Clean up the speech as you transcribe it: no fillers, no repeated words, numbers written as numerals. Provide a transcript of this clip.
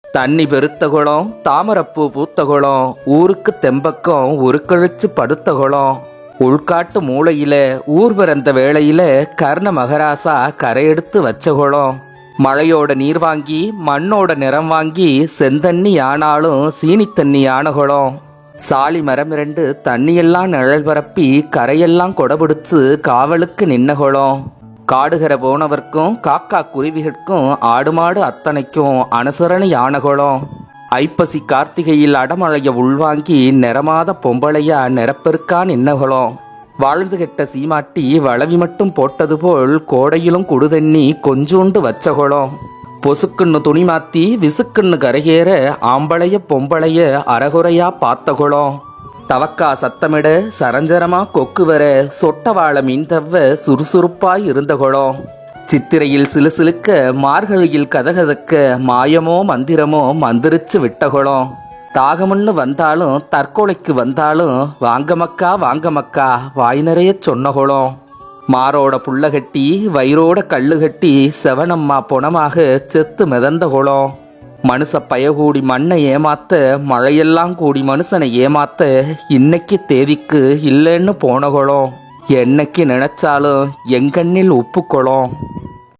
தண்ணி பெருத்த குளம், தாமரப்பூ பூத்த குளம், ஊருக்கு தெம்பக்கம் ஒரு கழிச்சு படுத்த குளம். உள்காட்டு மூளையில ஊர் பிறந்த வேளையில கர்ண மகராசா கரையெடுத்து வச்ச குளம். மழையோட நீர் வாங்கி மண்ணோட நிறம் வாங்கி செந்தண்ணி ஆனாலும் சீனி தண்ணி ஆன குளம். சாலி மரம் 2 தண்ணியெல்லாம் நிழல் பரப்பி கரையெல்லாம் கொடபிடிச்சு காவலுக்கு நின்ன குளம். காடுகரை போனவர்க்கும் காக்கா குருவிகளுக்கும் ஆடு மாடு அத்தனைக்கும் அனுசரணை ஆனகுளம். ஐப்பசி கார்த்திகையில் அடமழைய உள்வாங்கி நிறமாத பொம்பளையா நிறப்பெருக்கா நின்னகுளம். வாழ்ந்து கெட்ட சீமாட்டி வளவி மட்டும் போட்டது போல் கோடையிலும் குடுதண்ணி கொஞ்சோண்டு வச்சகுளம். பொசுக்குன்னு துணி மாத்தி விசுக்குன்னு கரையேற ஆம்பளைய பொம்பளைய அறகுறையா பார்த்தகுளம். தவக்கா சத்தமிட சரஞ்சரமா கொக்கு வர சொட்டவாழ மீன் தவ்வ சுறுசுறுப்பாய் இருந்த குளம். சித்திரையில் சிலுசிலுக்க மார்கழியில் கதகதக்க மாயமோ மந்திரமோ மந்திரிச்சு விட்ட குளம். தாகமுன்னு வந்தாலும் தற்கொலைக்கு வந்தாலும் வாங்க மக்கா வாய் நிறைய சொன்ன குளம். மாரோட புள்ள கட்டி வயிறோட கல்லு கட்டி செவனம்மா பொணமாக செத்து மிதந்த குளம். மனுஷ பயகூடி மண்ணை ஏமாத்த மழையெல்லாம் கூடி மனுஷனை ஏமாத்த இன்னைக்கு தேதிக்கு இல்லைன்னு போன குளம். என்னைக்கு நினைச்சாலும் எங்கண்ணில் உப்பு குளம்.